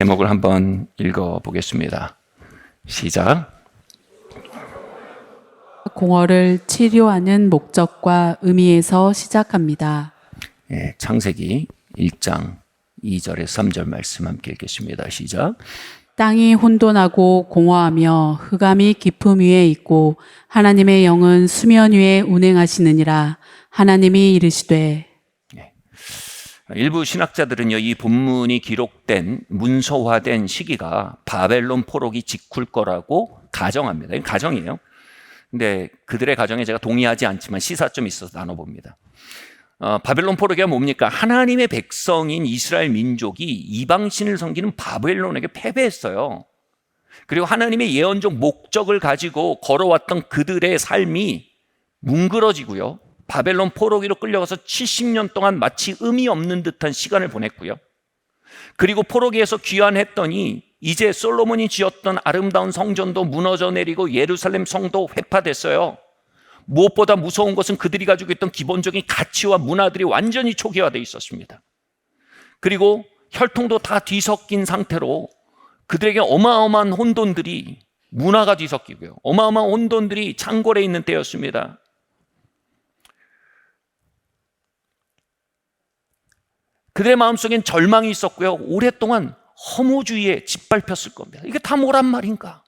제목을 한번 읽어보겠습니다. 시작. 공허를 치료하는 목적과 의미에서 시작합니다. 창세기 1장 2절에서 3절 말씀 함께 읽겠습니다. 시작. 땅이 혼돈하고 공허하며 흑암이 깊음 위에 있고 하나님의 영은 수면 위에 운행하시느니라. 하나님이 이르시되. 일부 신학자들은요, 이 본문이 기록된 문서화된 시기가 바벨론 포로기 직후일 거라고 가정합니다. 이건 가정이에요. 근데 그들의 가정에 제가 동의하지 않지만 시사 좀 있어서 나눠봅니다. 바벨론 포로기가 뭡니까? 하나님의 백성인 이스라엘 민족이 이방신을 섬기는 바벨론에게 패배했어요. 그리고 하나님의 예언적 목적을 가지고 걸어왔던 그들의 삶이 뭉그러지고요, 바벨론 포로기로 끌려가서 70년 동안 마치 의미 없는 듯한 시간을 보냈고요. 그리고 포로기에서 귀환했더니 이제 솔로몬이 지었던 아름다운 성전도 무너져 내리고 예루살렘 성도 회파됐어요. 무엇보다 무서운 것은 그들이 가지고 있던 기본적인 가치와 문화들이 완전히 초기화되어 있었습니다. 그리고 혈통도 다 뒤섞인 상태로 그들에게 어마어마한 혼돈들이, 문화가 뒤섞이고요, 어마어마한 혼돈들이 창궐해 있는 때였습니다. 그들의 마음속엔 절망이 있었고요, 오랫동안 허무주의에 짓밟혔을 겁니다. 이게 다 뭐란 말인가?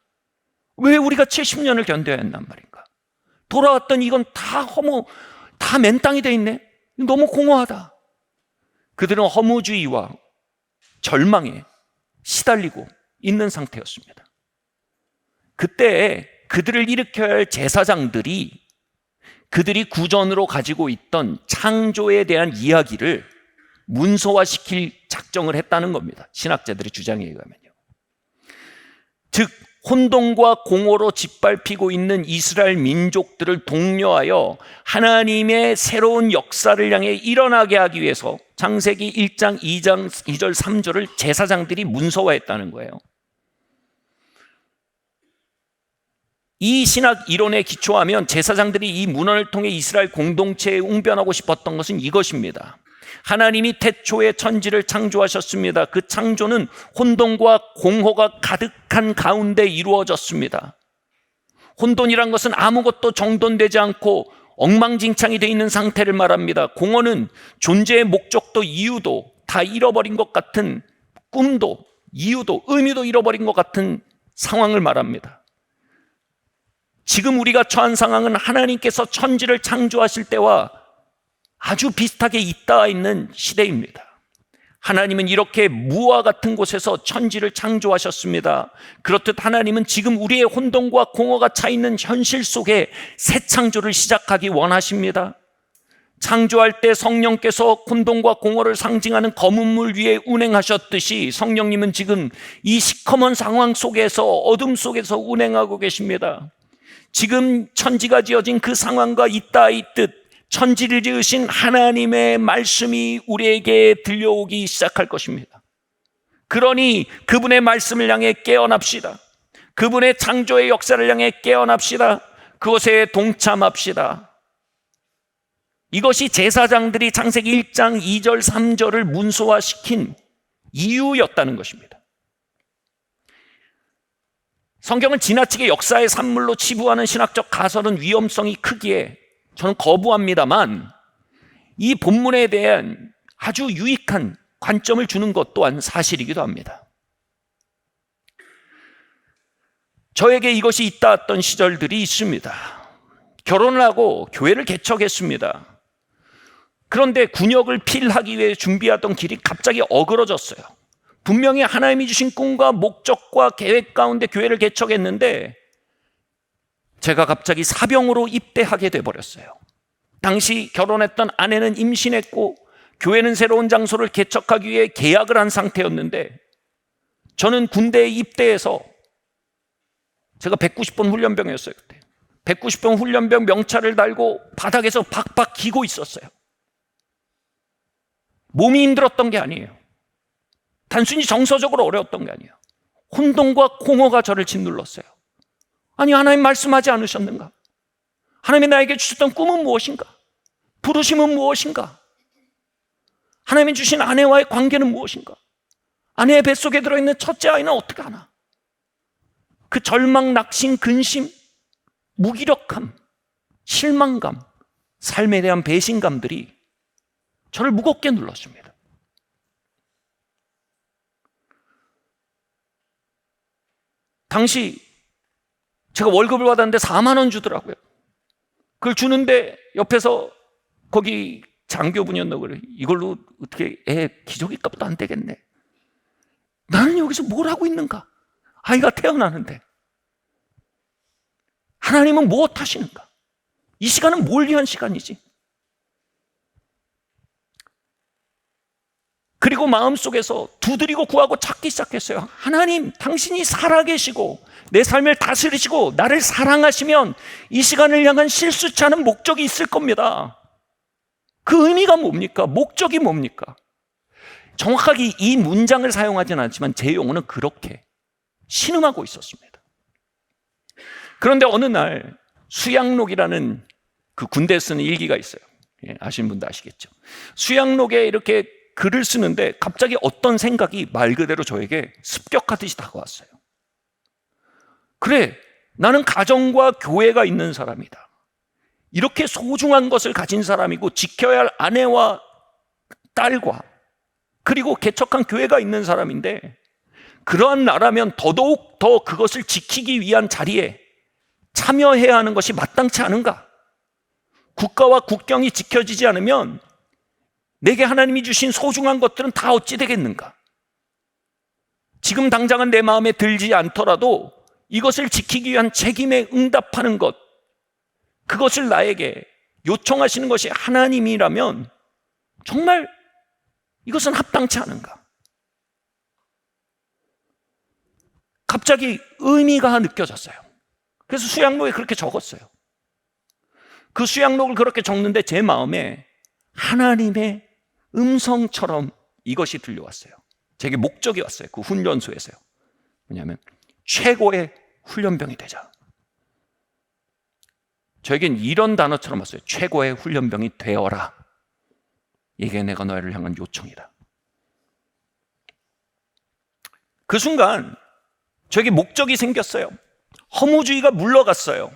왜 우리가 70년을 견뎌야 한단 말인가? 돌아왔더니 이건 다 허무, 다 맨땅이 돼 있네. 너무 공허하다. 그들은 허무주의와 절망에 시달리고 있는 상태였습니다. 그때 그들을 일으켜야 할 제사장들이 그들이 구전으로 가지고 있던 창조에 대한 이야기를 문서화시킬 작정을 했다는 겁니다. 신학자들의 주장에 의하면요. 즉 혼돈과 공허로 짓밟히고 있는 이스라엘 민족들을 독려하여 하나님의 새로운 역사를 향해 일어나게 하기 위해서 창세기 1장 2장 2절 3절을 제사장들이 문서화했다는 거예요. 이 신학 이론에 기초하면 제사장들이 이 문헌을 통해 이스라엘 공동체에 웅변하고 싶었던 것은 이것입니다. 하나님이 태초에 천지를 창조하셨습니다. 그 창조는 혼돈과 공허가 가득한 가운데 이루어졌습니다. 혼돈이란 것은 아무것도 정돈되지 않고 엉망진창이 되어 있는 상태를 말합니다. 공허는 존재의 목적도 이유도 다 잃어버린 것 같은, 꿈도 이유도 의미도 잃어버린 것 같은 상황을 말합니다. 지금 우리가 처한 상황은 하나님께서 천지를 창조하실 때와 아주 비슷하게 잇닿아 있는 시대입니다. 하나님은 이렇게 무와 같은 곳에서 천지를 창조하셨습니다. 그렇듯 하나님은 지금 우리의 혼돈과 공허가 차 있는 현실 속에 새 창조를 시작하기 원하십니다. 창조할 때 성령께서 혼돈과 공허를 상징하는 검은 물 위에 운행하셨듯이 성령님은 지금 이 시커먼 상황 속에서, 어둠 속에서 운행하고 계십니다. 지금 천지가 지어진 그 상황과 잇닿아 있듯 천지를 지으신 하나님의 말씀이 우리에게 들려오기 시작할 것입니다. 그러니 그분의 말씀을 향해 깨어납시다. 그분의 창조의 역사를 향해 깨어납시다. 그것에 동참합시다. 이것이 제사장들이 창세기 1장 2절 3절을 문서화시킨 이유였다는 것입니다. 성경을 지나치게 역사의 산물로 치부하는 신학적 가설은 위험성이 크기에 저는 거부합니다만, 이 본문에 대한 아주 유익한 관점을 주는 것 또한 사실이기도 합니다. 저에게 이것이 잇닿았던 시절들이 있습니다. 결혼을 하고 교회를 개척했습니다. 그런데 군역을 필하기 위해 준비하던 길이 갑자기 어그러졌어요. 분명히 하나님이 주신 꿈과 목적과 계획 가운데 교회를 개척했는데 제가 갑자기 사병으로 입대하게 돼버렸어요. 당시 결혼했던 아내는 임신했고 교회는 새로운 장소를 개척하기 위해 계약을 한 상태였는데 저는 군대에 입대해서, 제가 190번 훈련병이었어요. 그때 190번 훈련병 명찰을 달고 바닥에서 박박 기고 있었어요. 몸이 힘들었던 게 아니에요. 단순히 정서적으로 어려웠던 게 아니에요. 혼돈과 공허가 저를 짓눌렀어요. 아니, 하나님 말씀하지 않으셨는가? 하나님이 나에게 주셨던 꿈은 무엇인가? 부르심은 무엇인가? 하나님이 주신 아내와의 관계는 무엇인가? 아내의 뱃속에 들어있는 첫째 아이는 어떻게 하나? 그 절망, 낙심, 근심, 무기력함, 실망감, 삶에 대한 배신감들이 저를 무겁게 눌렀습니다. 당시 제가 월급을 받았는데 4만 원 주더라고요. 그걸 주는데 옆에서 거기 장교분이었나 그래. 이걸로 어떻게 애 기저귀 값도 안 되겠네. 나는 여기서 뭘 하고 있는가? 아이가 태어나는데. 하나님은 무엇 하시는가? 이 시간은 뭘 위한 시간이지? 그리고 마음속에서 두드리고 구하고 찾기 시작했어요. 하나님, 당신이 살아계시고 내 삶을 다스리시고 나를 사랑하시면 이 시간을 향한 실수치 않은 목적이 있을 겁니다. 그 의미가 뭡니까? 목적이 뭡니까? 정확하게 이 문장을 사용하진 않지만 제 용어는 그렇게 신음하고 있었습니다. 그런데 어느 날 수양록이라는 그 군대에 쓰는 일기가 있어요. 예, 아시는 분도 아시겠죠. 수양록에 이렇게 글을 쓰는데 갑자기 어떤 생각이 말 그대로 저에게 습격하듯이 다가왔어요. 그래, 나는 가정과 교회가 있는 사람이다. 이렇게 소중한 것을 가진 사람이고 지켜야 할 아내와 딸과 그리고 개척한 교회가 있는 사람인데 그러한 나라면 더더욱 더 그것을 지키기 위한 자리에 참여해야 하는 것이 마땅치 않은가? 국가와 국경이 지켜지지 않으면 내게 하나님이 주신 소중한 것들은 다 어찌 되겠는가? 지금 당장은 내 마음에 들지 않더라도 이것을 지키기 위한 책임에 응답하는 것, 그것을 나에게 요청하시는 것이 하나님이라면 정말 이것은 합당치 않은가? 갑자기 의미가 느껴졌어요. 그래서 수양록에 그렇게 적었어요. 그 수양록을 그렇게 적는데 제 마음에 하나님의 음성처럼 이것이 들려왔어요. 제게 목적이 왔어요. 그 훈련소에서요. 뭐냐면 최고의 훈련병이 되자. 저에겐 이런 단어처럼 왔어요. 최고의 훈련병이 되어라. 이게 내가 너희를 향한 요청이다. 그 순간 저에게 목적이 생겼어요. 허무주의가 물러갔어요.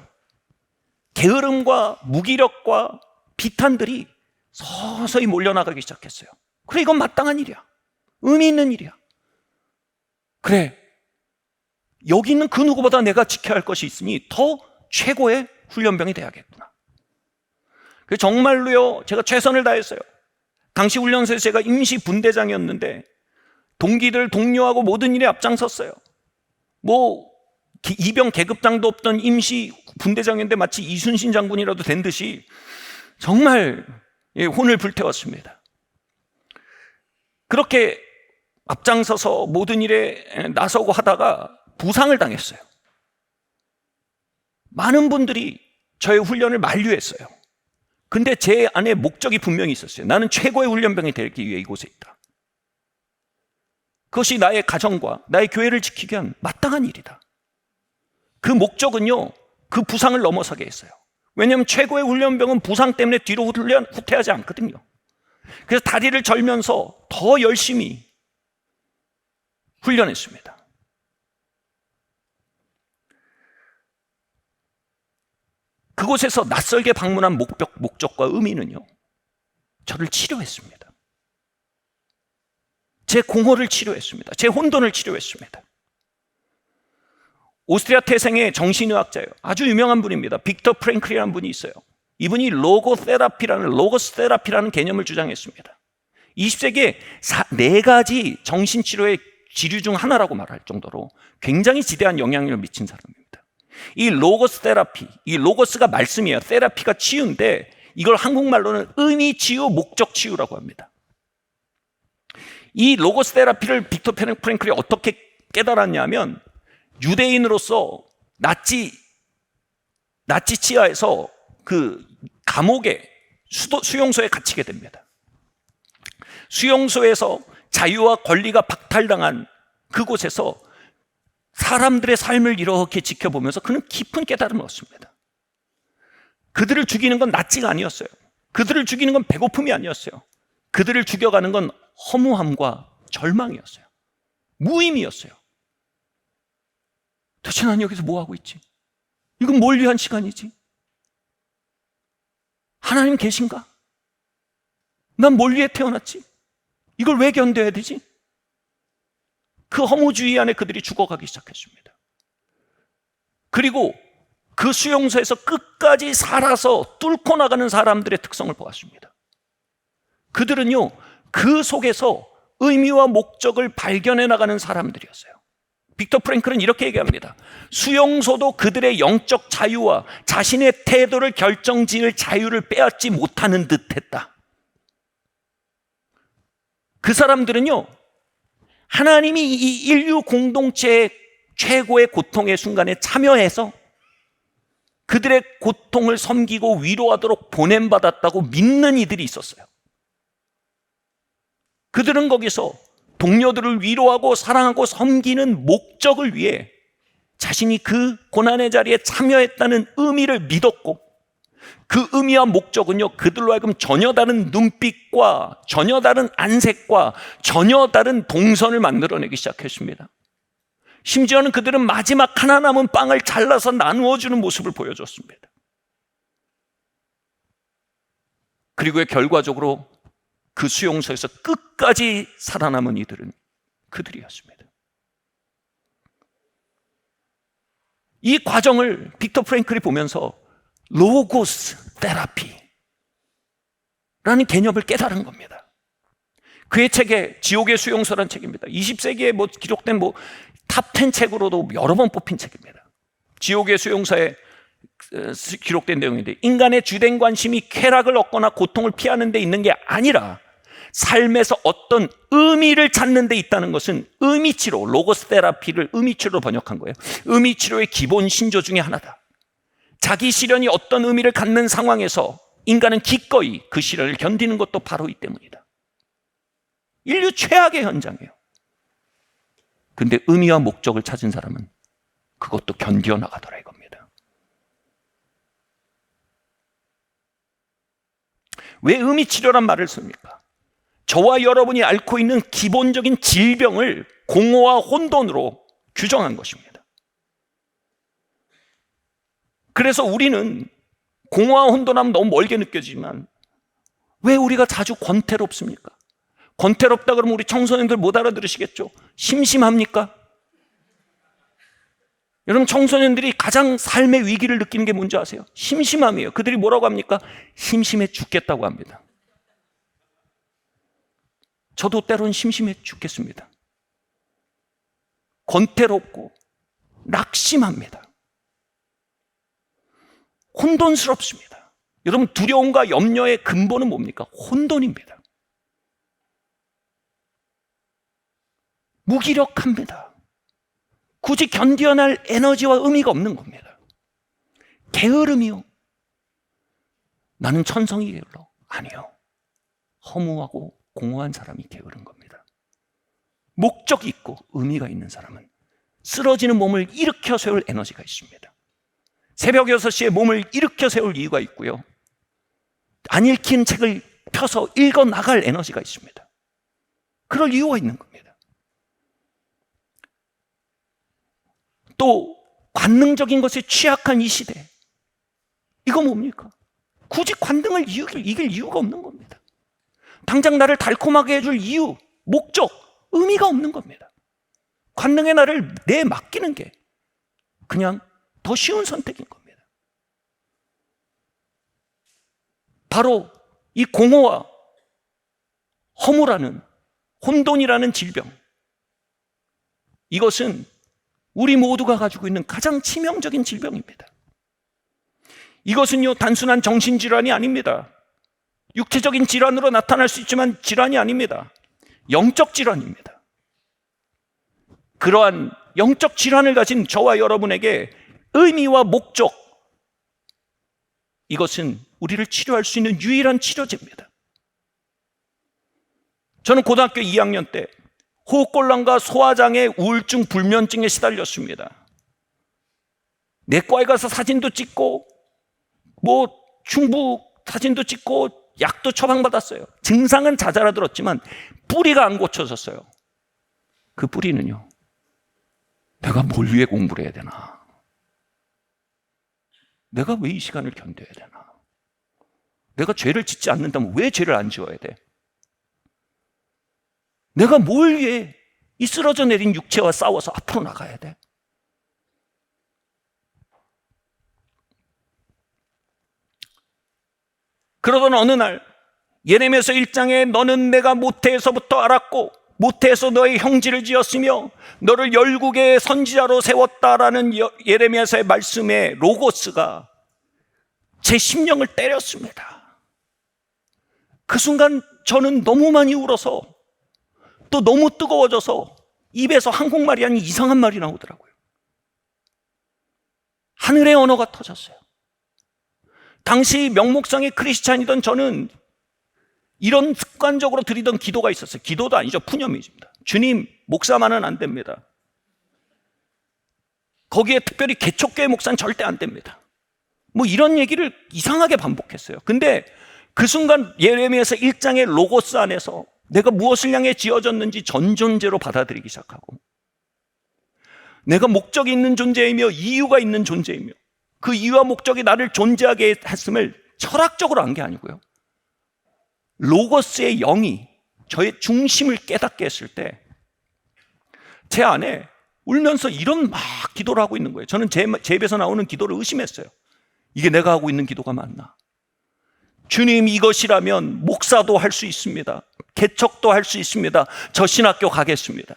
게으름과 무기력과 비탄들이 서서히 몰려나가기 시작했어요. 그래, 이건 마땅한 일이야. 의미 있는 일이야. 그래, 여기 있는 그 누구보다 내가 지켜야 할 것이 있으니 더 최고의 훈련병이 돼야겠구나. 그래서 정말로요, 제가 최선을 다했어요. 당시 훈련소에서 제가 임시 분대장이었는데 동기들 동료하고 모든 일에 앞장섰어요. 이병 계급장도 없던 임시 분대장이었는데 마치 이순신 장군이라도 된 듯이 정말 혼을 불태웠습니다. 그렇게 앞장서서 모든 일에 나서고 하다가 부상을 당했어요. 많은 분들이 저의 훈련을 만류했어요. 근데 제 안에 목적이 분명히 있었어요. 나는 최고의 훈련병이 되기 위해 이곳에 있다. 그것이 나의 가정과 나의 교회를 지키기 위한 마땅한 일이다. 그 목적은요, 그 부상을 넘어서게 했어요. 왜냐하면 최고의 훈련병은 부상 때문에 뒤로 후퇴하지 않거든요. 그래서 다리를 절면서 더 열심히 훈련했습니다. 그곳에서 낯설게 방문한 목적과 의미는요, 저를 치료했습니다. 제 공허를 치료했습니다. 제 혼돈을 치료했습니다. 오스트리아 태생의 정신의학자예요. 아주 유명한 분입니다. 빅터 프랭클이라는 분이 있어요. 이분이 로고스 테라피라는 개념을 주장했습니다. 20세기에 4가지 정신치료의 지류 중 하나라고 말할 정도로 굉장히 지대한 영향력을 미친 사람입니다. 이 로고스 테라피, 이 로고스가 말씀이에요. 테라피가 치유인데 이걸 한국말로는 의미 치유, 목적 치유라고 합니다. 이 로고스 테라피를 빅터 프랭클이 어떻게 깨달았냐면 유대인으로서 나치 치하에서 그 감옥에 수용소에 갇히게 됩니다. 수용소에서 자유와 권리가 박탈당한 그곳에서 사람들의 삶을 이렇게 지켜보면서 그는 깊은 깨달음을 얻습니다. 그들을 죽이는 건 나치가 아니었어요. 그들을 죽이는 건 배고픔이 아니었어요. 그들을 죽여가는 건 허무함과 절망이었어요. 무의미였어요. 도대체 난 여기서 뭐 하고 있지? 이건 뭘 위한 시간이지? 하나님 계신가? 난 뭘 위해 태어났지? 이걸 왜 견뎌야 되지? 그 허무주의 안에 그들이 죽어가기 시작했습니다. 그리고 그 수용소에서 끝까지 살아서 뚫고 나가는 사람들의 특성을 보았습니다. 그들은요, 그 속에서 의미와 목적을 발견해 나가는 사람들이었어요. 빅터 프랭클은 이렇게 얘기합니다. 수용소도 그들의 영적 자유와 자신의 태도를 결정지을 자유를 빼앗지 못하는 듯 했다. 그 사람들은요, 하나님이 이 인류 공동체의 최고의 고통의 순간에 참여해서 그들의 고통을 섬기고 위로하도록 보냄받았다고 믿는 이들이 있었어요. 그들은 거기서 동료들을 위로하고 사랑하고 섬기는 목적을 위해 자신이 그 고난의 자리에 참여했다는 의미를 믿었고, 그 의미와 목적은요, 그들로 하여금 전혀 다른 눈빛과 전혀 다른 안색과 전혀 다른 동선을 만들어내기 시작했습니다. 심지어는 그들은 마지막 하나 남은 빵을 잘라서 나누어주는 모습을 보여줬습니다. 그리고 결과적으로 그 수용소에서 끝까지 살아남은 이들은 그들이었습니다. 이 과정을 빅터 프랭클이 보면서 로고스 테라피라는 개념을 깨달은 겁니다. 그의 책에 지옥의 수용소라는 책입니다. 20세기에 기록된 탑10 책으로도 여러 번 뽑힌 책입니다. 지옥의 수용소에 기록된 내용인데, 인간의 주된 관심이 쾌락을 얻거나 고통을 피하는 데 있는 게 아니라 삶에서 어떤 의미를 찾는 데 있다는 것은 의미치료, 로고스 테라피를 의미치료로 번역한 거예요. 의미치료의 기본 신조 중에 하나다. 자기 시련이 어떤 의미를 갖는 상황에서 인간은 기꺼이 그 시련을 견디는 것도 바로 이 때문이다. 인류 최악의 현장이에요. 근데 의미와 목적을 찾은 사람은 그것도 견디어 나가더라 이겁니다. 왜 의미치료란 말을 씁니까? 저와 여러분이 앓고 있는 기본적인 질병을 공허와 혼돈으로 규정한 것입니다. 그래서 우리는 공허와 혼돈하면 너무 멀게 느껴지지만 왜 우리가 자주 권태롭습니까? 권태롭다 그러면 우리 청소년들 못 알아들으시겠죠? 심심합니까? 여러분, 청소년들이 가장 삶의 위기를 느끼는 게 뭔지 아세요? 심심함이에요. 그들이 뭐라고 합니까? 심심해 죽겠다고 합니다. 저도 때로는 심심해 죽겠습니다. 권태롭고 낙심합니다. 혼돈스럽습니다. 여러분, 두려움과 염려의 근본은 뭡니까? 혼돈입니다. 무기력합니다. 굳이 견뎌낼 에너지와 의미가 없는 겁니다. 게으름이요. 나는 천성이 게을러. 아니요. 허무하고 공허한 사람이 게으른 겁니다. 목적이 있고 의미가 있는 사람은 쓰러지는 몸을 일으켜 세울 에너지가 있습니다. 새벽 6시에 몸을 일으켜 세울 이유가 있고요. 안 읽힌 책을 펴서 읽어 나갈 에너지가 있습니다. 그럴 이유가 있는 겁니다. 또 관능적인 것에 취약한 이 시대, 이거 뭡니까? 굳이 관능을 이길 이유가 없는 겁니다. 당장 나를 달콤하게 해줄 이유, 목적, 의미가 없는 겁니다. 관능의 나를 내맡기는 게 그냥 더 쉬운 선택인 겁니다. 바로 이 공허와 허무라는, 혼돈이라는 질병, 이것은 우리 모두가 가지고 있는 가장 치명적인 질병입니다. 이것은요, 단순한 정신질환이 아닙니다. 육체적인 질환으로 나타날 수 있지만 질환이 아닙니다. 영적 질환입니다. 그러한 영적 질환을 가진 저와 여러분에게 의미와 목적, 이것은 우리를 치료할 수 있는 유일한 치료제입니다. 저는 고등학교 2학년 때 호흡곤란과 소화장애, 우울증, 불면증에 시달렸습니다. 내과에 가서 사진도 찍고 충북 사진도 찍고 약도 처방받았어요. 증상은 자잘하들었지만 뿌리가 안 고쳐졌어요. 그 뿌리는요, 내가 뭘 위해 공부를 해야 되나? 내가 왜 이 시간을 견뎌야 되나? 내가 죄를 짓지 않는다면 왜 죄를 안 지어야 돼? 내가 뭘 위해 이 쓰러져 내린 육체와 싸워서 앞으로 나가야 돼? 그러던 어느 날 예레미야서 1장에 너는 내가 모태에서부터 알았고 모태에서 너의 형질을 지었으며 너를 열국의 선지자로 세웠다라는 예레미야서의 말씀에 로고스가 제 심령을 때렸습니다. 그 순간 저는 너무 많이 울어서 또 너무 뜨거워져서 입에서 한국말이 아닌 이상한 말이 나오더라고요. 하늘의 언어가 터졌어요. 당시 명목상의 크리스찬이던 저는 이런 습관적으로 드리던 기도가 있었어요. 기도도 아니죠. 푸념이십니다. 주님, 목사만은 안 됩니다. 거기에 특별히 개척교회 목사는 절대 안 됩니다. 뭐 이런 얘기를 이상하게 반복했어요. 근데 그 순간 예레미야서 1장의 로고스 안에서 내가 무엇을 향해 지어졌는지 전존재로 받아들이기 시작하고 내가 목적이 있는 존재이며 이유가 있는 존재이며 그 이유와 목적이 나를 존재하게 했음을 철학적으로 한 게 아니고요. 로고스의 영이 저의 중심을 깨닫게 했을 때 제 안에 울면서 이런 막 기도를 하고 있는 거예요. 저는 제 입에서 나오는 기도를 의심했어요. 이게 내가 하고 있는 기도가 맞나? 주님, 이것이라면 목사도 할 수 있습니다. 개척도 할 수 있습니다. 저 신학교 가겠습니다.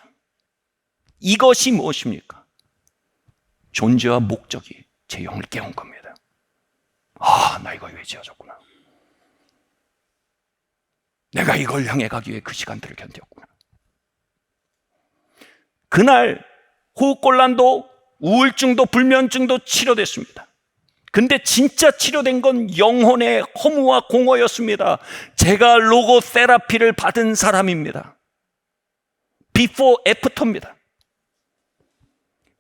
이것이 무엇입니까? 존재와 목적이 제 영을 깨운 겁니다. 아, 나 이거 왜 지어졌구나. 내가 이걸 향해 가기 위해 그 시간들을 견뎠구나. 그날 호흡곤란도 우울증도 불면증도 치료됐습니다. 근데 진짜 치료된 건 영혼의 허무와 공허였습니다. 제가 로고 테라피를 받은 사람입니다. 비포 애프터입니다.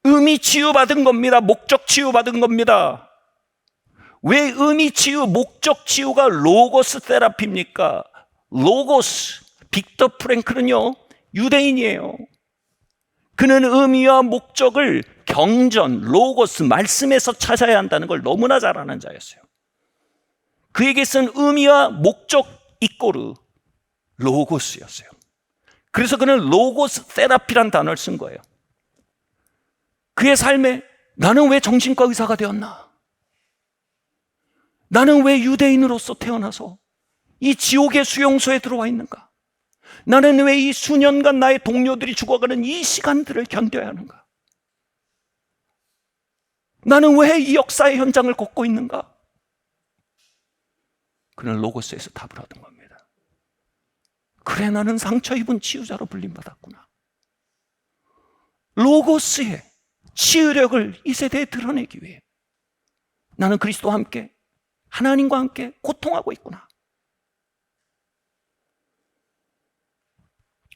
의미 치유받은 겁니다. 목적 치유받은 겁니다. 왜 의미 치유, 목적 치유가 로고스 테라피입니까? 로고스, 빅터 프랭클은요, 유대인이에요. 그는 의미와 목적을 경전, 로고스, 말씀에서 찾아야 한다는 걸 너무나 잘 아는 자였어요. 그에게 쓴 의미와 목적 이꼬르 로고스였어요. 그래서 그는 로고스 테라피란 단어를 쓴 거예요. 그의 삶에 나는 왜 정신과 의사가 되었나? 나는 왜 유대인으로서 태어나서 이 지옥의 수용소에 들어와 있는가? 나는 왜 이 수년간 나의 동료들이 죽어가는 이 시간들을 견뎌야 하는가? 나는 왜 이 역사의 현장을 걷고 있는가? 그는 로고스에서 답을 얻은 겁니다. 그래, 나는 상처 입은 치유자로 불림받았구나. 로고스의 치유력을 이 세대에 드러내기 위해 나는 그리스도와 함께 하나님과 함께 고통하고 있구나.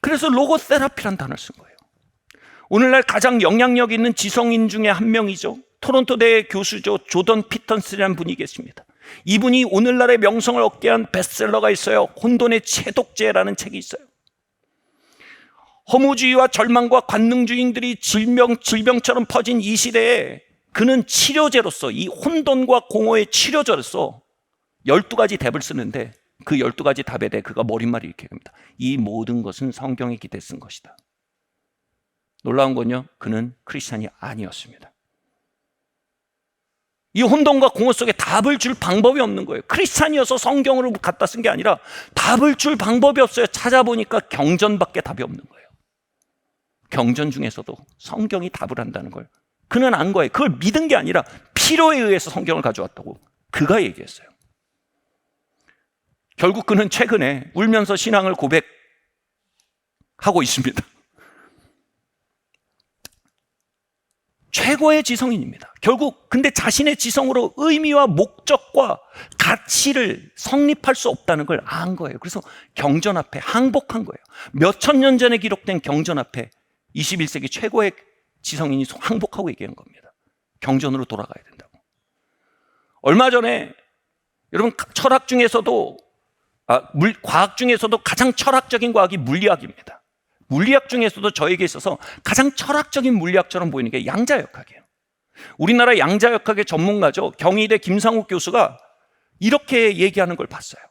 그래서 로고 테라피란 단어를 쓴 거예요. 오늘날 가장 영향력 있는 지성인 중에 한 명이죠. 토론토 대 교수죠. 조던 피턴스라는 분이 계십니다. 이분이 오늘날의 명성을 얻게 한 베스트셀러가 있어요. 혼돈의 채독제라는 책이 있어요. 허무주의와 절망과 관능주의들이 질병처럼 퍼진 이 시대에 그는 치료제로서, 이 혼돈과 공허의 치료제로서 12가지 답을 쓰는데 그 12가지 답에 대해 그가 머릿말이 이렇게 합니다. 이 모든 것은 성경에 기대 쓴 것이다. 놀라운 건요, 그는 크리스찬이 아니었습니다. 이 혼돈과 공허 속에 답을 줄 방법이 없는 거예요. 크리스찬이어서 성경으로 갖다 쓴 게 아니라 답을 줄 방법이 없어요. 찾아보니까 경전밖에 답이 없는 거예요. 경전 중에서도 성경이 답을 한다는 걸 그는 안 거예요. 그걸 믿은 게 아니라 필요에 의해서 성경을 가져왔다고 그가 얘기했어요. 결국 그는 최근에 울면서 신앙을 고백하고 있습니다. 최고의 지성인입니다. 결국 근데 자신의 지성으로 의미와 목적과 가치를 성립할 수 없다는 걸 안 거예요. 그래서 경전 앞에 항복한 거예요. 몇천 년 전에 기록된 경전 앞에 21세기 최고의 지성인이 항복하고 얘기한 겁니다. 경전으로 돌아가야 된다고. 얼마 전에 여러분 철학 중에서도 과학 중에서도 가장 철학적인 과학이 물리학입니다. 물리학 중에서도 저에게 있어서 가장 철학적인 물리학처럼 보이는 게 양자역학이에요. 우리나라 양자역학의 전문가죠. 경희대 김상욱 교수가 이렇게 얘기하는 걸 봤어요.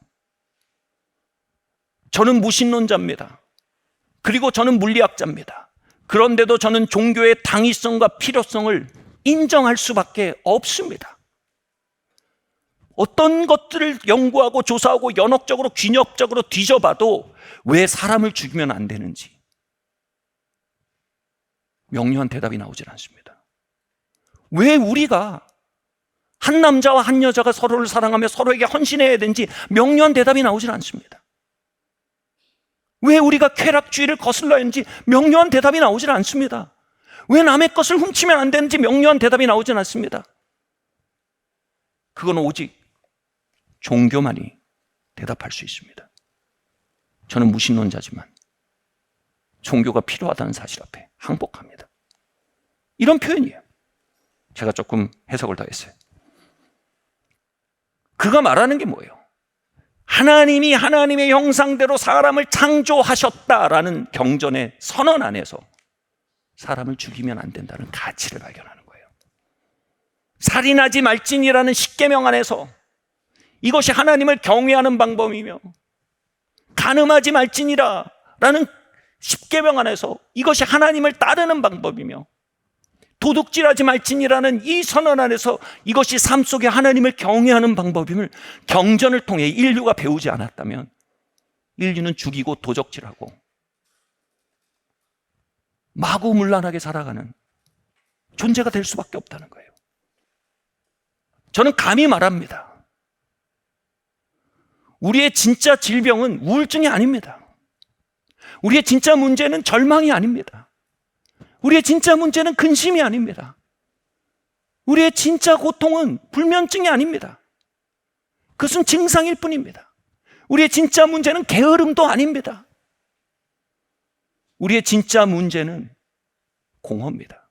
저는 무신론자입니다. 그리고 저는 물리학자입니다. 그런데도 저는 종교의 당위성과 필요성을 인정할 수밖에 없습니다. 어떤 것들을 연구하고 조사하고 연역적으로 균역적으로 뒤져봐도 왜 사람을 죽이면 안 되는지 명료한 대답이 나오질 않습니다. 왜 우리가 한 남자와 한 여자가 서로를 사랑하며 서로에게 헌신해야 되는지 명료한 대답이 나오질 않습니다. 왜 우리가 쾌락주의를 거슬러야 하는지 명료한 대답이 나오질 않습니다. 왜 남의 것을 훔치면 안 되는지 명료한 대답이 나오질 않습니다. 그건 오직 종교만이 대답할 수 있습니다. 저는 무신론자지만 종교가 필요하다는 사실 앞에 항복합니다. 이런 표현이에요. 제가 조금 해석을 더 했어요. 그가 말하는 게 뭐예요? 하나님이 하나님의 형상대로 사람을 창조하셨다라는 경전의 선언 안에서 사람을 죽이면 안 된다는 가치를 발견하는 거예요. 살인하지 말지니라는 십계명 안에서 이것이 하나님을 경외하는 방법이며, 간음하지 말지니라라는 십계명 안에서 이것이 하나님을 따르는 방법이며, 도둑질하지 말지니라는 이 선언 안에서 이것이 삶 속에 하나님을 경외하는 방법임을 경전을 통해 인류가 배우지 않았다면 인류는 죽이고 도적질하고 마구문란하게 살아가는 존재가 될 수밖에 없다는 거예요. 저는 감히 말합니다. 우리의 진짜 질병은 우울증이 아닙니다. 우리의 진짜 문제는 절망이 아닙니다. 우리의 진짜 문제는 근심이 아닙니다. 우리의 진짜 고통은 불면증이 아닙니다. 그것은 증상일 뿐입니다. 우리의 진짜 문제는 게으름도 아닙니다. 우리의 진짜 문제는 공허입니다.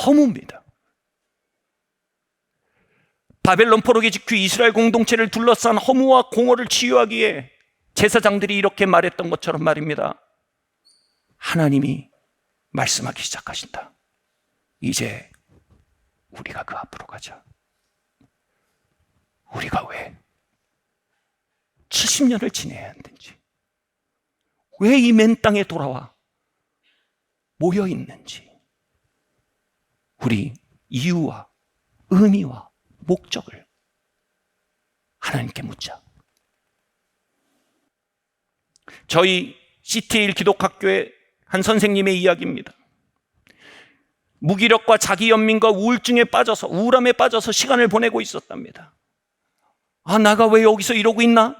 허무입니다. 바벨론 포로기 직후 이스라엘 공동체를 둘러싼 허무와 공허를 치유하기 위해 제사장들이 이렇게 말했던 것처럼 말입니다. 하나님이 말씀하기 시작하신다. 이제 우리가 그 앞으로 가자. 우리가 왜 70년을 지내야 하는지, 왜 이 맨 땅에 돌아와 모여 있는지, 우리 이유와 의미와 목적을 하나님께 묻자. 저희 CT1 기독학교의 한 선생님의 이야기입니다. 무기력과 자기연민과 우울증에 빠져서, 우울함에 빠져서 시간을 보내고 있었답니다. 아, 내가 왜 여기서 이러고 있나?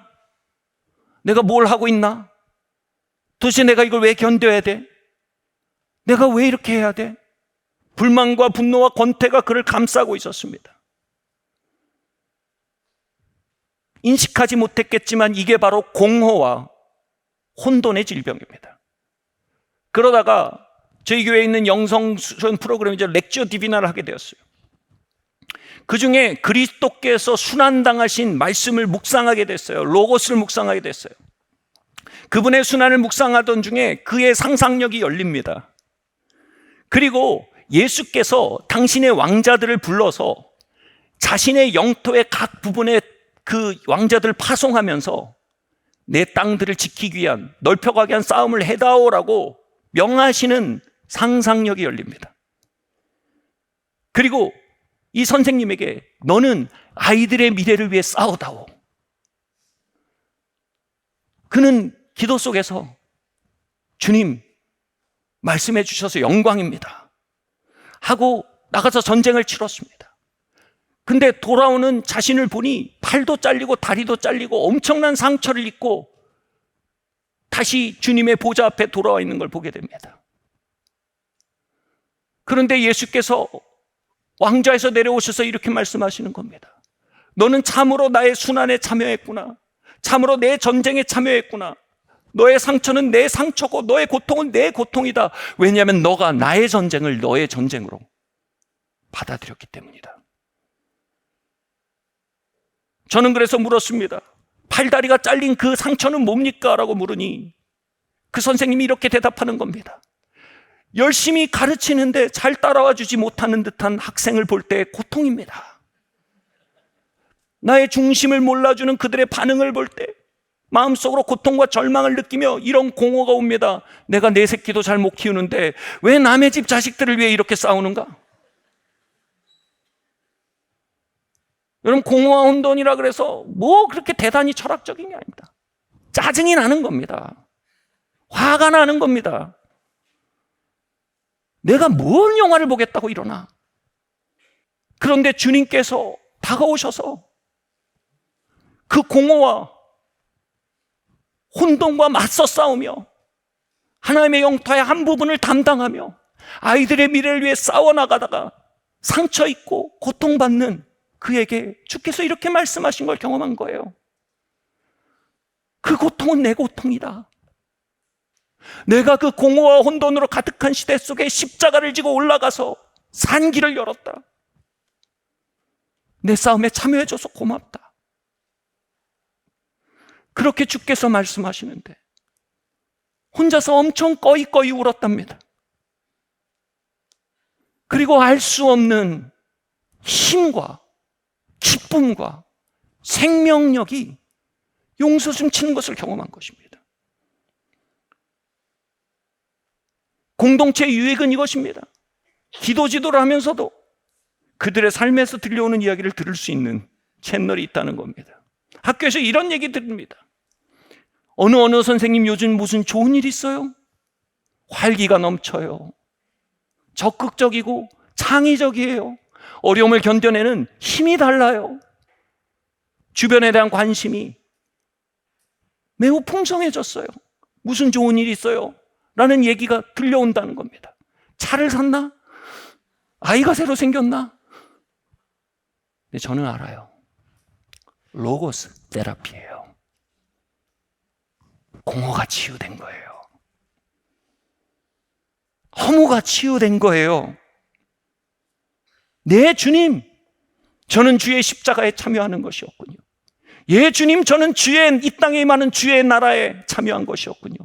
내가 뭘 하고 있나? 도대체 내가 이걸 왜 견뎌야 돼? 내가 왜 이렇게 해야 돼? 불만과 분노와 권태가 그를 감싸고 있었습니다. 인식하지 못했겠지만 이게 바로 공허와 혼돈의 질병입니다. 그러다가 저희 교회에 있는 영성 수련 프로그램이죠. 렉지오 디비나를 하게 되었어요. 그 중에 그리스도께서 순환당하신 말씀을 묵상하게 됐어요. 로고스를 묵상하게 됐어요. 그분의 순환을 묵상하던 중에 그의 상상력이 열립니다. 그리고 예수께서 당신의 왕자들을 불러서 자신의 영토의 각 부분에 그 왕자들을 파송하면서 내 땅들을 지키기 위한, 넓혀가기 위한 싸움을 해다오라고 명하시는 상상력이 열립니다. 그리고 이 선생님에게 너는 아이들의 미래를 위해 싸우다오. 그는 기도 속에서 주님 말씀해 주셔서 영광입니다 하고 나가서 전쟁을 치렀습니다. 근데 돌아오는 자신을 보니 팔도 잘리고 다리도 잘리고 엄청난 상처를 입고 다시 주님의 보좌 앞에 돌아와 있는 걸 보게 됩니다. 그런데 예수께서 왕좌에서 내려오셔서 이렇게 말씀하시는 겁니다. 너는 참으로 나의 순환에 참여했구나. 참으로 내 전쟁에 참여했구나. 너의 상처는 내 상처고 너의 고통은 내 고통이다. 왜냐하면 너가 나의 전쟁을 너의 전쟁으로 받아들였기 때문이다. 저는 그래서 물었습니다. 팔다리가 잘린 그 상처는 뭡니까? 라고 물으니 그 선생님이 이렇게 대답하는 겁니다. 열심히 가르치는데 잘 따라와 주지 못하는 듯한 학생을 볼 때 고통입니다. 나의 중심을 몰라주는 그들의 반응을 볼 때 마음속으로 고통과 절망을 느끼며 이런 공허가 옵니다. 내가 내 새끼도 잘 못 키우는데 왜 남의 집 자식들을 위해 이렇게 싸우는가? 여러분, 공허와 혼돈이라 그래서 뭐 그렇게 대단히 철학적인 게 아닙니다. 짜증이 나는 겁니다. 화가 나는 겁니다. 내가 뭘 영화를 보겠다고 이러나? 그런데 주님께서 다가오셔서 그 공허와 혼돈과 맞서 싸우며 하나님의 영토의 한 부분을 담당하며 아이들의 미래를 위해 싸워나가다가 상처 입고 고통받는 그에게 주께서 이렇게 말씀하신 걸 경험한 거예요. 그 고통은 내 고통이다. 내가 그 공허와 혼돈으로 가득한 시대 속에 십자가를 지고 올라가서 산길을 열었다. 내 싸움에 참여해줘서 고맙다. 그렇게 주께서 말씀하시는데 혼자서 엄청 꺼이꺼이 울었답니다. 그리고 알 수 없는 힘과 기쁨과 생명력이 용솟음 치는 것을 경험한 것입니다. 공동체의 유익은 이것입니다. 기도 지도를 하면서도 그들의 삶에서 들려오는 이야기를 들을 수 있는 채널이 있다는 겁니다. 학교에서 이런 얘기 들립니다. 어느 선생님 요즘 무슨 좋은 일 있어요? 활기가 넘쳐요. 적극적이고 창의적이에요. 어려움을 견뎌내는 힘이 달라요. 주변에 대한 관심이 매우 풍성해졌어요. 무슨 좋은 일 있어요? 라는 얘기가 들려온다는 겁니다. 차를 샀나? 아이가 새로 생겼나? 근데 저는 알아요. 로고스 테라피예요. 공허가 치유된 거예요. 허무가 치유된 거예요. 네, 주님, 저는 주의 십자가에 참여하는 것이었군요. 예, 주님, 저는 이 땅에 임하는 주의 나라에 참여한 것이었군요.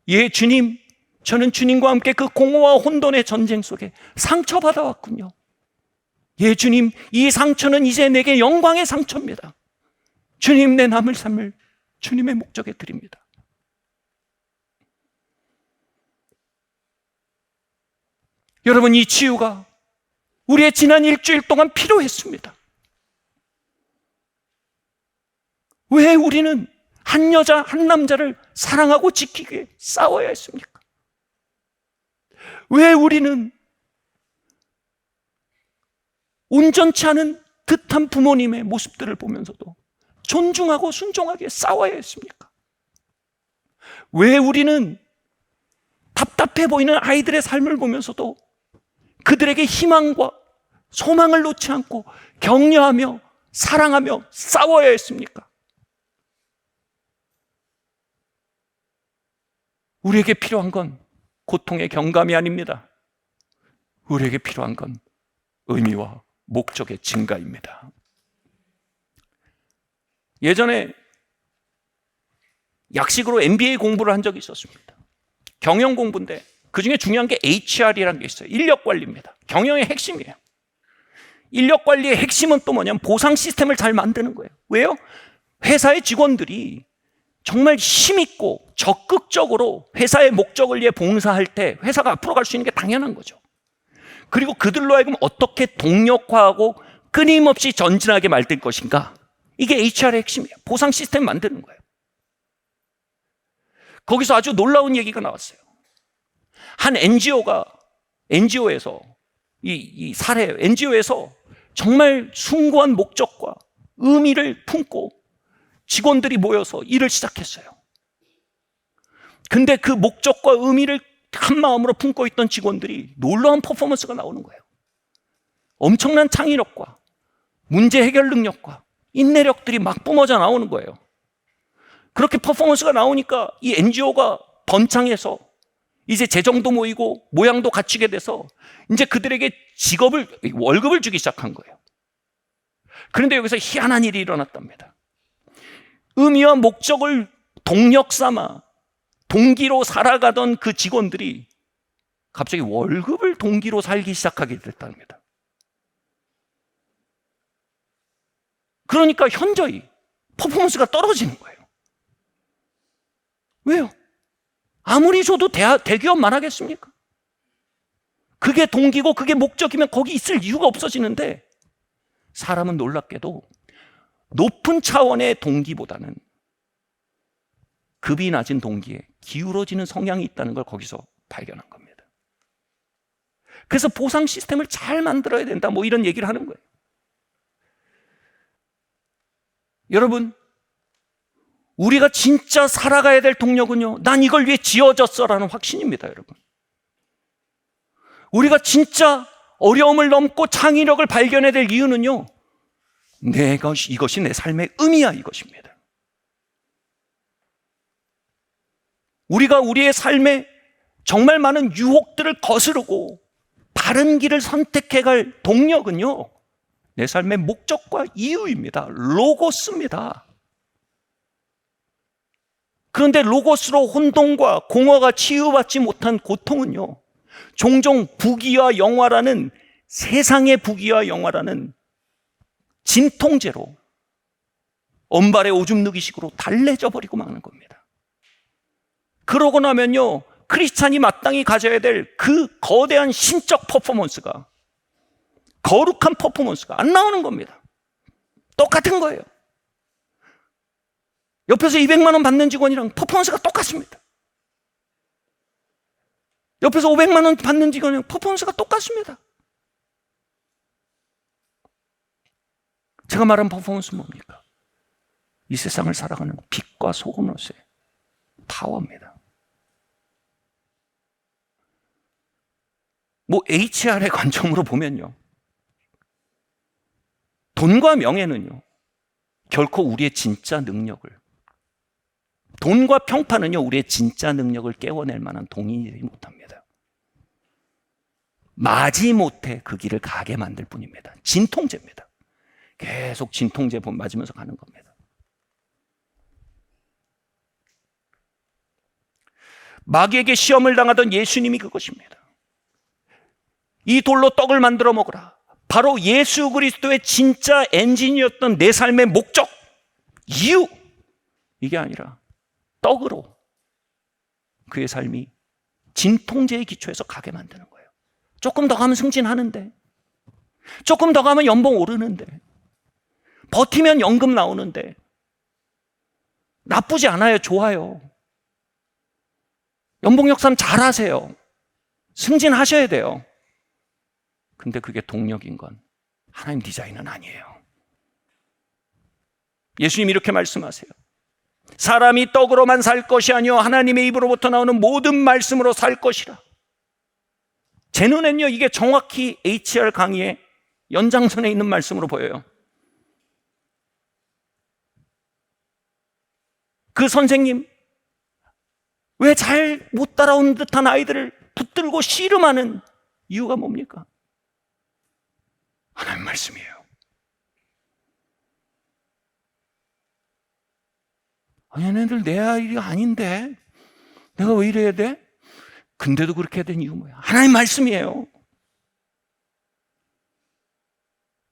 예, 주님, 저는 주님과 함께 그 공허와 혼돈의 전쟁 속에 상처받아 왔군요. 예, 주님, 이 상처는 이제 내게 영광의 상처입니다. 주님, 내 남을 삶을 주님의 목적에 드립니다. 여러분, 이 치유가 우리의 지난 일주일 동안 필요했습니다. 왜 우리는 한 여자, 한 남자를 사랑하고 지키기 위해 싸워야 했습니까? 왜 우리는 온전치 않은 듯한 부모님의 모습들을 보면서도 존중하고 순종하기에 싸워야 했습니까? 왜 우리는 답답해 보이는 아이들의 삶을 보면서도 그들에게 희망과 소망을 놓지 않고 격려하며 사랑하며 싸워야 했습니까? 우리에게 필요한 건 고통의 경감이 아닙니다. 우리에게 필요한 건 의미와 목적의 증가입니다. 예전에 약식으로 MBA 공부를 한 적이 있었습니다. 경영 공부인데 그중에 중요한 게 HR이라는 게 있어요. 인력 관리입니다. 경영의 핵심이에요. 인력 관리의 핵심은 또 뭐냐면 보상 시스템을 잘 만드는 거예요. 왜요? 회사의 직원들이 정말 힘있고 적극적으로 회사의 목적을 위해 봉사할 때 회사가 앞으로 갈 수 있는 게 당연한 거죠. 그리고 그들로 하여금 어떻게 동력화하고 끊임없이 전진하게 만들 것인가? 이게 HR의 핵심이에요. 보상 시스템 만드는 거예요. 거기서 아주 놀라운 얘기가 나왔어요. 한 NGO에서 이 사례 NGO에서 정말 숭고한 목적과 의미를 품고 직원들이 모여서 일을 시작했어요. 근데 그 목적과 의미를 한 마음으로 품고 있던 직원들이 놀라운 퍼포먼스가 나오는 거예요. 엄청난 창의력과 문제 해결 능력과 인내력들이 막 뿜어져 나오는 거예요. 그렇게 퍼포먼스가 나오니까 이 NGO가 번창해서 이제 재정도 모이고 모양도 갖추게 돼서 이제 그들에게 월급을 주기 시작한 거예요. 그런데 여기서 희한한 일이 일어났답니다. 의미와 목적을 동력 삼아 동기로 살아가던 그 직원들이 갑자기 월급을 동기로 살기 시작하게 됐답니다. 그러니까 현저히 퍼포먼스가 떨어지는 거예요. 왜요? 아무리 줘도 대기업만 하겠습니까? 그게 동기고 그게 목적이면 거기 있을 이유가 없어지는데, 사람은 놀랍게도 높은 차원의 동기보다는 급이 낮은 동기에 기울어지는 성향이 있다는 걸 거기서 발견한 겁니다. 그래서 보상 시스템을 잘 만들어야 된다, 뭐 이런 얘기를 하는 거예요. 여러분, 우리가 진짜 살아가야 될 동력은요, 난 이걸 위해 지어졌어라는 확신입니다. 여러분, 우리가 진짜 어려움을 넘고 창의력을 발견해야 될 이유는요, 이것이 내 삶의 의미야, 이것입니다. 우리가 우리의 삶에 정말 많은 유혹들을 거스르고 바른 길을 선택해 갈 동력은요, 내 삶의 목적과 이유입니다. 로고스입니다. 그런데 로고스로 혼돈과 공허가 치유받지 못한 고통은요, 종종 부귀와 영화라는, 세상의 부귀와 영화라는 진통제로 엄발의 오줌 누기식으로 달래져 버리고 마는 겁니다. 그러고 나면요, 크리스찬이 마땅히 가져야 될 그 거대한 신적 퍼포먼스가, 거룩한 퍼포먼스가 안 나오는 겁니다. 똑같은 거예요. 옆에서 200만 원 받는 직원이랑 퍼포먼스가 똑같습니다. 옆에서 500만 원 받는 직원이랑 퍼포먼스가 똑같습니다. 제가 말한 퍼포먼스는 뭡니까? 이 세상을 살아가는 빛과 소금으로서의 파워입니다. 뭐 HR의 관점으로 보면요, 돈과 명예는요, 결코 우리의 진짜 능력을, 돈과 평판은요, 우리의 진짜 능력을 깨워낼 만한 동인이 되지 못합니다. 마지못해 그 길을 가게 만들 뿐입니다. 진통제입니다. 계속 진통제 맞으면서 가는 겁니다. 마귀에게 시험을 당하던 예수님이 그것입니다. 이 돌로 떡을 만들어 먹으라. 바로 예수 그리스도의 진짜 엔진이었던 내 삶의 목적, 이유, 이게 아니라 떡으로 그의 삶이 진통제의 기초에서 가게 만드는 거예요. 조금 더 가면 승진하는데, 조금 더 가면 연봉 오르는데, 버티면 연금 나오는데, 나쁘지 않아요. 좋아요. 연봉 역삼 잘하세요. 승진하셔야 돼요. 근데 그게 동력인 건 하나님 디자인은 아니에요. 예수님이 이렇게 말씀하세요. 사람이 떡으로만 살 것이 아니요 하나님의 입으로부터 나오는 모든 말씀으로 살 것이라. 제 눈엔요, 이게 정확히 HR 강의의 연장선에 있는 말씀으로 보여요. 그 선생님, 왜 잘 못 따라오는 듯한 아이들을 붙들고 씨름하는 이유가 뭡니까? 하나님 말씀이에요. 아니, 얘네들 내 아이가 아닌데 내가 왜 이래야 돼? 근데도 그렇게 된 이유 뭐야? 하나님 말씀이에요.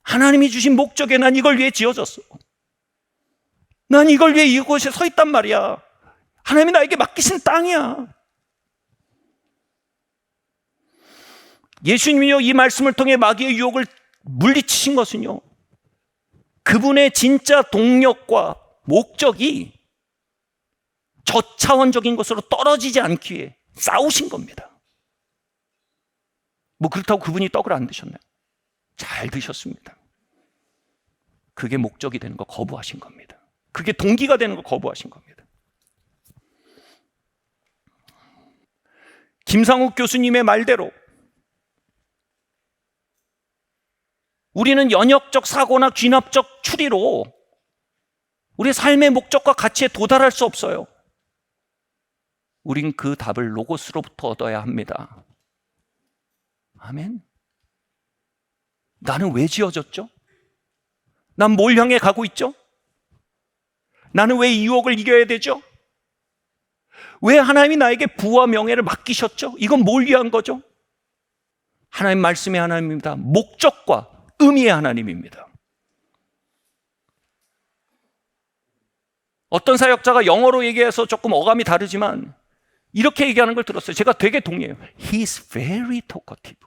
하나님이 주신 목적에 난 이걸 위해 지어졌어. 난 이걸 위해 이곳에 서 있단 말이야. 하나님이 나에게 맡기신 땅이야. 예수님이요, 이 말씀을 통해 마귀의 유혹을 물리치신 것은요, 그분의 진짜 동력과 목적이 저차원적인 것으로 떨어지지 않기 위해 싸우신 겁니다. 뭐 그렇다고 그분이 떡을 안 드셨나요? 잘 드셨습니다. 그게 목적이 되는 거 거부하신 겁니다. 그게 동기가 되는 거 거부하신 겁니다. 김상욱 교수님의 말대로 우리는 연역적 사고나 귀납적 추리로 우리의 삶의 목적과 가치에 도달할 수 없어요. 우린 그 답을 로고스로부터 얻어야 합니다. 아멘. 나는 왜 지어졌죠? 난 뭘 향해 가고 있죠? 나는 왜 이 유혹을 이겨야 되죠? 왜 하나님이 나에게 부와 명예를 맡기셨죠? 이건 뭘 위한 거죠? 하나님 말씀의 하나님입니다. 목적과 의미의 하나님입니다. 어떤 사역자가 영어로 얘기해서 조금 어감이 다르지만 이렇게 얘기하는 걸 들었어요. 제가 되게 동의해요. He's very talkative.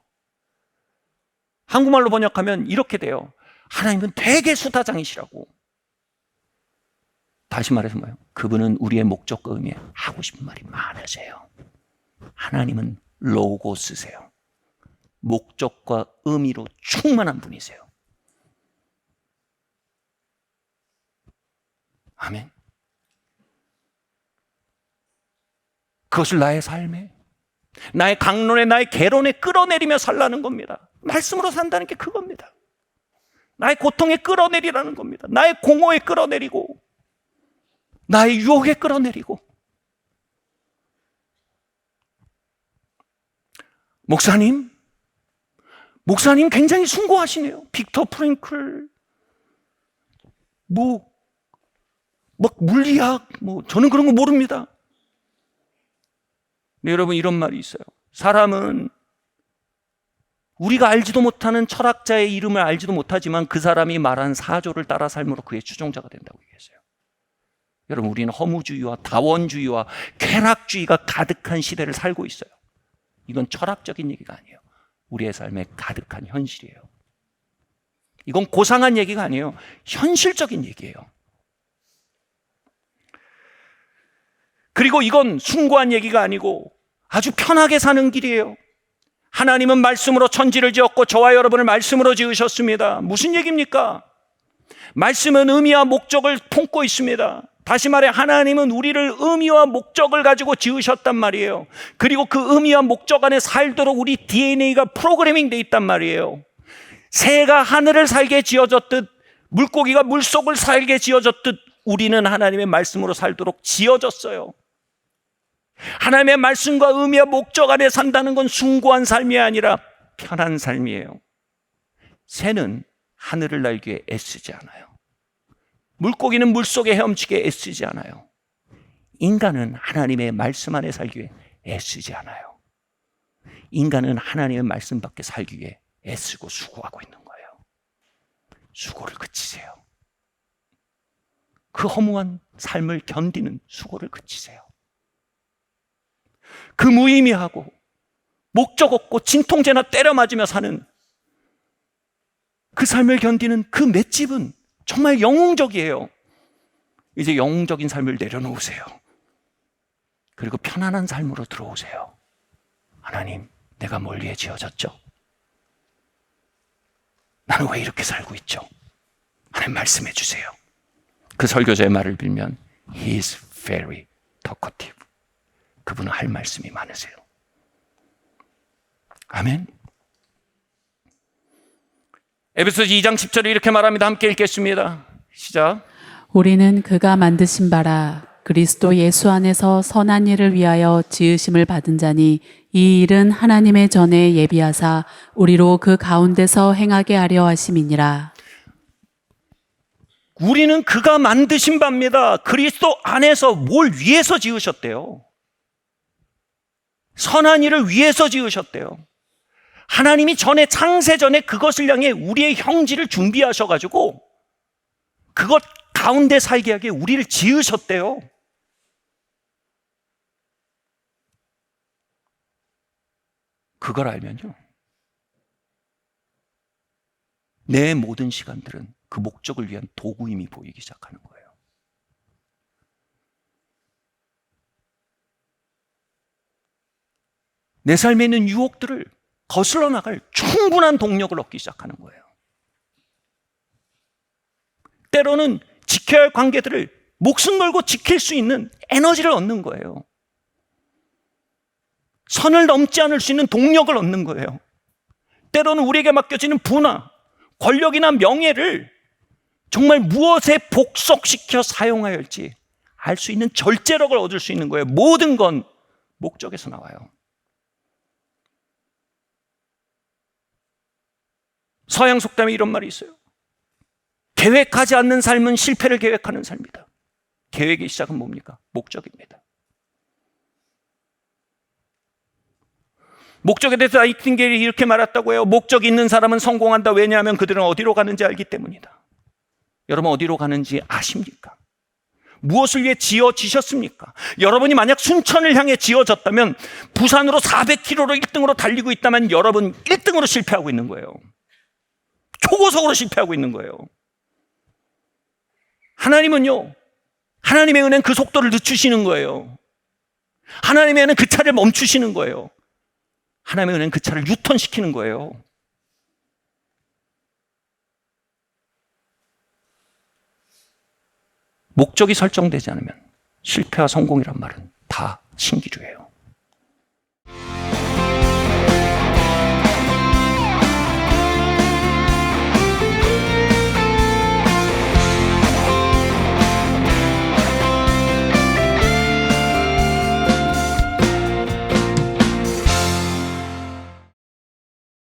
한국말로 번역하면 이렇게 돼요. 하나님은 되게 수다장이시라고. 다시 말해서 뭐예요? 그분은 우리의 목적과 의미에 하고 싶은 말이 많으세요. 하나님은 로고스세요. 목적과 의미로 충만한 분이세요. 아멘. 그것을 나의 삶에, 나의 강론에, 나의 개론에 끌어내리며 살라는 겁니다. 말씀으로 산다는 게 그겁니다. 나의 고통에 끌어내리라는 겁니다. 나의 공허에 끌어내리고, 나의 유혹에 끌어내리고. 목사님 굉장히 숭고하시네요. 빅터 프랭클, 막 물리학, 저는 그런 거 모릅니다. 네, 여러분, 이런 말이 있어요. 사람은 우리가 알지도 못하는 철학자의 이름을 알지도 못하지만 그 사람이 말한 사조를 따라 삶으로 그의 추종자가 된다고 얘기했어요. 여러분, 우리는 허무주의와 다원주의와 쾌락주의가 가득한 시대를 살고 있어요. 이건 철학적인 얘기가 아니에요. 우리의 삶에 가득한 현실이에요. 이건 고상한 얘기가 아니에요. 현실적인 얘기예요. 그리고 이건 숭고한 얘기가 아니고 아주 편하게 사는 길이에요. 하나님은 말씀으로 천지를 지었고 저와 여러분을 말씀으로 지으셨습니다. 무슨 얘기입니까? 말씀은 의미와 목적을 품고 있습니다. 다시 말해 하나님은 우리를 의미와 목적을 가지고 지으셨단 말이에요. 그리고 그 의미와 목적 안에 살도록 우리 DNA가 프로그래밍 돼 있단 말이에요. 새가 하늘을 살게 지어졌듯 물고기가 물속을 살게 지어졌듯 우리는 하나님의 말씀으로 살도록 지어졌어요. 하나님의 말씀과 의미와 목적 안에 산다는 건 숭고한 삶이 아니라 편한 삶이에요. 새는 하늘을 날기 위해 애쓰지 않아요. 물고기는 물속에 헤엄치게 애쓰지 않아요. 인간은 하나님의 말씀 안에 살기 위해 애쓰지 않아요. 인간은 하나님의 말씀 밖에 살기 위해 애쓰고 수고하고 있는 거예요. 수고를 그치세요. 그 허무한 삶을 견디는 수고를 그치세요. 그 무의미하고 목적 없고 진통제나 때려 맞으며 사는 그 삶을 견디는 그 맷집은 정말 영웅적이에요. 이제 영웅적인 삶을 내려놓으세요. 그리고 편안한 삶으로 들어오세요. 하나님, 내가 뭘 위해 지어졌죠? 나는 왜 이렇게 살고 있죠? 하나님 말씀해 주세요. 그 설교자의 말을 빌면 He is very talkative. 그분은 할 말씀이 많으세요. 아멘. 에베소서 2장 10절에 이렇게 말합니다. 함께 읽겠습니다. 시작. 우리는 그가 만드신 바라 그리스도 예수 안에서 선한 일을 위하여 지으심을 받은 자니 이 일은 하나님의 전에 예비하사 우리로 그 가운데서 행하게 하려 하심이니라. 우리는 그가 만드신 바입니다. 그리스도 안에서 뭘 위해서 지으셨대요? 선한 일을 위해서 지으셨대요. 하나님이 전에 창세 전에 그것을 향해 우리의 형질을 준비하셔가지고 그것 가운데 살게 하게 우리를 지으셨대요. 그걸 알면요, 내 모든 시간들은 그 목적을 위한 도구임이 보이기 시작하는 거예요. 내 삶에 있는 유혹들을 거슬러 나갈 충분한 동력을 얻기 시작하는 거예요. 때로는 지켜야 할 관계들을 목숨 걸고 지킬 수 있는 에너지를 얻는 거예요. 선을 넘지 않을 수 있는 동력을 얻는 거예요. 때로는 우리에게 맡겨지는 부나 권력이나 명예를 정말 무엇에 복속시켜 사용해야 할지 알 수 있는 절제력을 얻을 수 있는 거예요. 모든 건 목적에서 나와요. 서양 속담에 이런 말이 있어요. 계획하지 않는 삶은 실패를 계획하는 삶이다. 계획의 시작은 뭡니까? 목적입니다. 목적에 대해서 나이팅게일이 이렇게 말했다고 해요. 목적이 있는 사람은 성공한다. 왜냐하면 그들은 어디로 가는지 알기 때문이다. 여러분 어디로 가는지 아십니까? 무엇을 위해 지어지셨습니까? 여러분이 만약 순천을 향해 지어졌다면 부산으로 400km로 1등으로 달리고 있다면 여러분 1등으로 실패하고 있는 거예요. 초고속으로 실패하고 있는 거예요. 하나님은요, 하나님의 은혜는 그 속도를 늦추시는 거예요. 하나님의 은혜는 그 차를 멈추시는 거예요. 하나님의 은혜는 그 차를 유턴시키는 거예요. 목적이 설정되지 않으면 실패와 성공이란 말은 다 신기루예요.